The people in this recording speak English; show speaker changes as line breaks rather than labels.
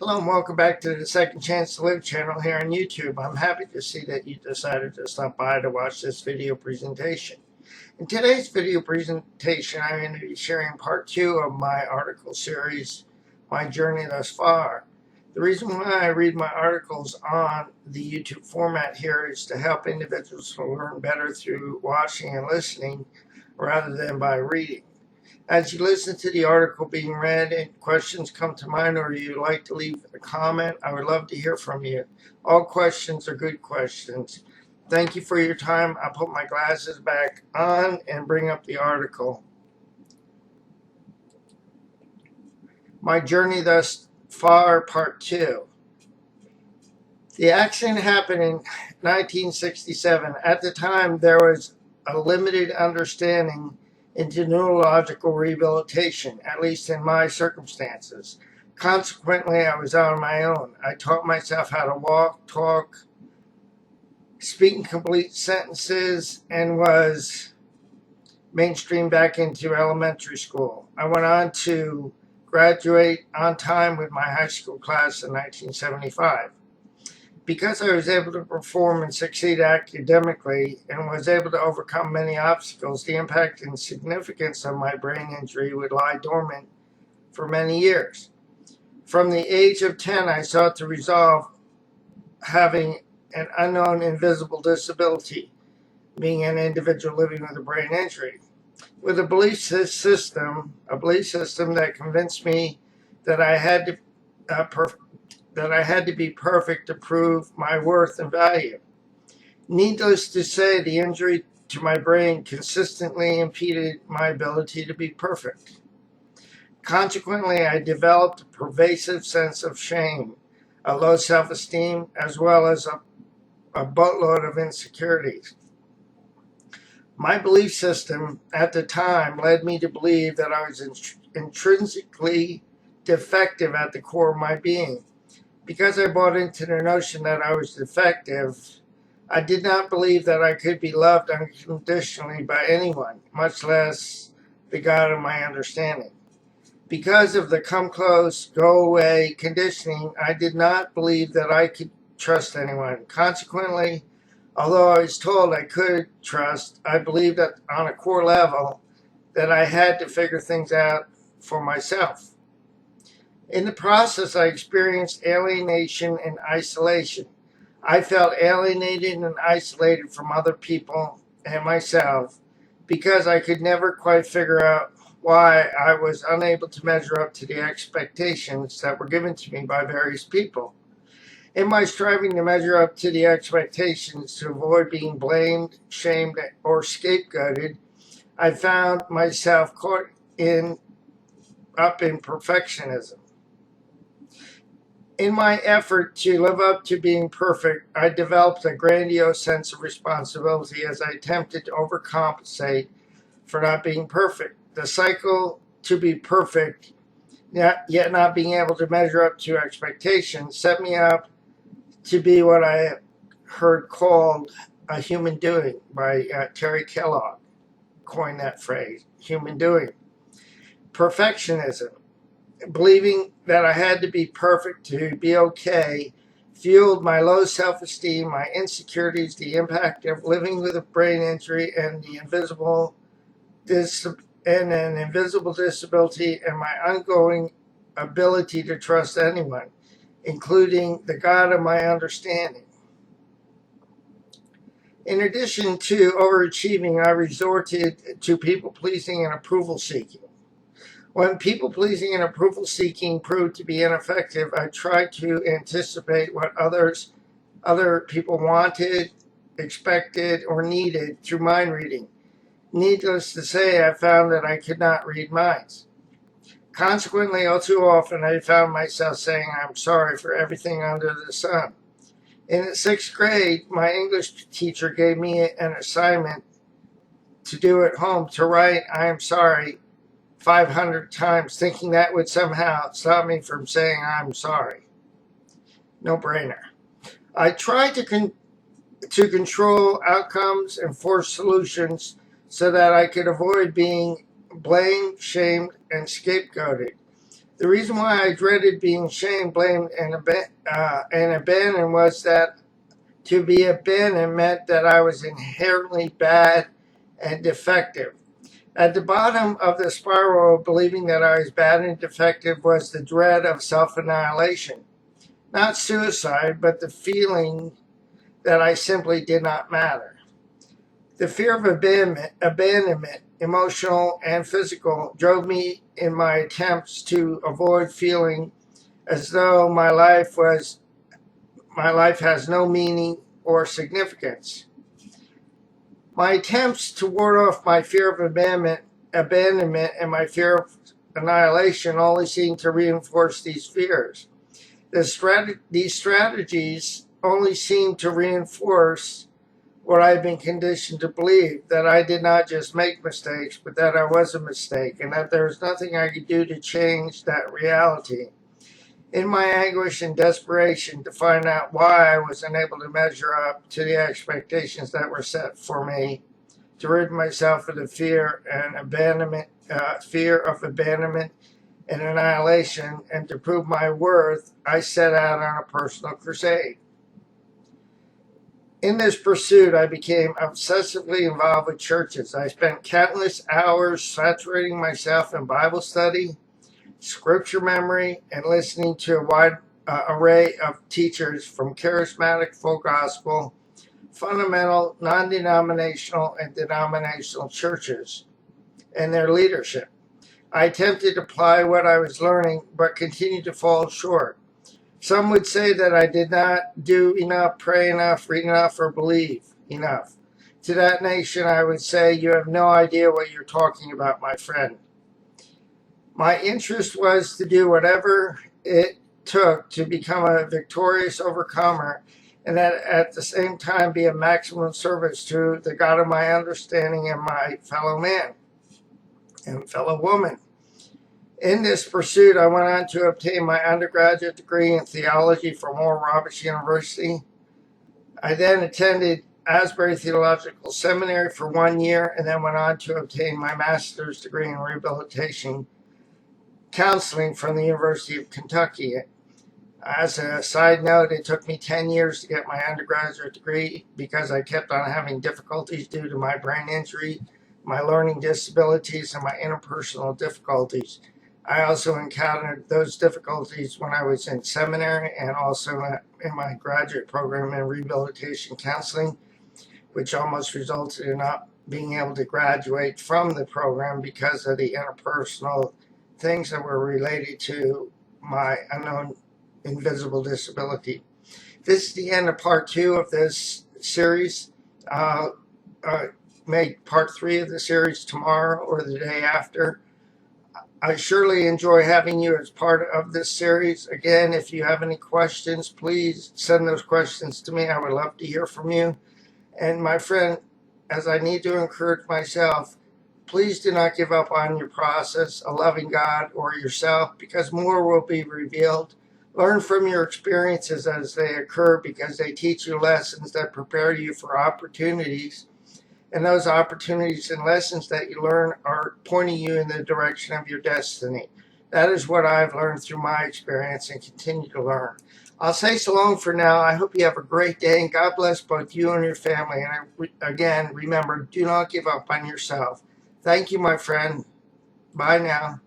Hello and welcome back to the Second Chance to Live channel here on YouTube. I'm happy to see that you decided to stop by to watch this video presentation. In today's video presentation, I'm going to be sharing part 2 of my article series, My Journey Thus Far. The reason why I read my articles on the YouTube format here is to help individuals to learn better through watching and listening rather than by reading. As you listen to the article being read and questions come to mind or you'd like to leave a comment, I would love to hear from you. All questions are good questions. Thank you for your time. I'll put my glasses back on and bring up the article. My Journey Thus Far, Part 2. The accident happened in 1967. At the time, there was a limited understanding into neurological rehabilitation, at least in my circumstances. Consequently, I was on my own. I taught myself how to walk, talk, speak in complete sentences, and was mainstreamed back into elementary school. I went on to graduate on time with my high school class in 1975. Because I was able to perform and succeed academically and was able to overcome many obstacles, the impact and significance of my brain injury would lie dormant for many years. From the age of 10, I sought to resolve having an unknown invisible disability, being an individual living with a brain injury, with a belief system that convinced me that I had to be perfect to prove my worth and value. Needless to say, the injury to my brain consistently impeded my ability to be perfect. Consequently, I developed a pervasive sense of shame, a low self-esteem, as well as a boatload of insecurities. My belief system at the time led me to believe that I was intrinsically defective at the core of my being. Because I bought into the notion that I was defective, I did not believe that I could be loved unconditionally by anyone, much less the God of my understanding. Because of the come close, go away conditioning, I did not believe that I could trust anyone. Consequently, although I was told I could trust, I believed that on a core level that I had to figure things out for myself. In the process, I experienced alienation and isolation. I felt alienated and isolated from other people and myself because I could never quite figure out why I was unable to measure up to the expectations that were given to me by various people. In my striving to measure up to the expectations to avoid being blamed, shamed, or scapegoated, I found myself caught up in perfectionism. In my effort to live up to being perfect, I developed a grandiose sense of responsibility as I attempted to overcompensate for not being perfect. The cycle to be perfect, yet not being able to measure up to expectations, set me up to be what I heard called a human doing by Terry Kellogg, coined that phrase, human doing. Perfectionism. Believing that I had to be perfect to be okay fueled my low self-esteem, my insecurities, the impact of living with a brain injury and an invisible disability, and my ongoing ability to trust anyone, including the God of my understanding. In addition to overachieving, I resorted to people-pleasing and approval-seeking. When people-pleasing and approval-seeking proved to be ineffective, I tried to anticipate what other people wanted, expected, or needed through mind reading. Needless to say, I found that I could not read minds. Consequently, all too often, I found myself saying, "I'm sorry for everything under the sun." In the 6th grade, my English teacher gave me an assignment to do at home to write, "I am sorry," 500 times, thinking that would somehow stop me from saying I'm sorry. No brainer. I tried to control outcomes and force solutions so that I could avoid being blamed, shamed, and scapegoated. The reason why I dreaded being shamed, blamed, and abandoned was that to be abandoned meant that I was inherently bad and defective. At the bottom of the spiral of believing that I was bad and defective was the dread of self-annihilation. Not suicide, but the feeling that I simply did not matter. The fear of abandonment, emotional and physical, drove me in my attempts to avoid feeling as though my life has no meaning or significance. My attempts to ward off my fear of abandonment and my fear of annihilation only seemed to reinforce these fears. These strategies only seem to reinforce what I've been conditioned to believe, that I did not just make mistakes, but that I was a mistake, and that there was nothing I could do to change that reality. In my anguish and desperation to find out why I was unable to measure up to the expectations that were set for me, to rid myself of the fear of abandonment and annihilation, and to prove my worth, I set out on a personal crusade. In this pursuit, I became obsessively involved with churches. I spent countless hours saturating myself in Bible study, scripture memory, and listening to a wide array of teachers from charismatic, full gospel, fundamental, non-denominational, and denominational churches and their leadership. I attempted to apply what I was learning, but continued to fall short. Some would say that I did not do enough, pray enough, read enough, or believe enough. To that nation, I would say, you have no idea what you're talking about, my friend. My interest was to do whatever it took to become a victorious overcomer, and that at the same time be a maximum service to the God of my understanding and my fellow man and fellow woman. In this pursuit, I went on to obtain my undergraduate degree in theology from Oral Roberts University. I then attended Asbury Theological Seminary for 1 year and then went on to obtain my master's degree in rehabilitation counseling from the University of Kentucky. As a side note, it took me 10 years to get my undergraduate degree because I kept on having difficulties due to my brain injury, my learning disabilities, and my interpersonal difficulties. I also encountered those difficulties when I was in seminary and also in my graduate program in rehabilitation counseling, which almost resulted in not being able to graduate from the program because of the interpersonal things that were related to my unknown invisible disability. This is the end of part 2 of this series. Make part 3 of the series tomorrow or the day after. I surely enjoy having you as part of this series. Again, if you have any questions, please send those questions to me. I would love to hear from you. And my friend, as I need to encourage myself, please do not give up on your process of loving God or yourself, because more will be revealed. Learn from your experiences as they occur, because they teach you lessons that prepare you for opportunities. And those opportunities and lessons that you learn are pointing you in the direction of your destiny. That is what I've learned through my experience and continue to learn. I'll say so long for now. I hope you have a great day, and God bless both you and your family. And again, remember, do not give up on yourself. Thank you, my friend. Bye now.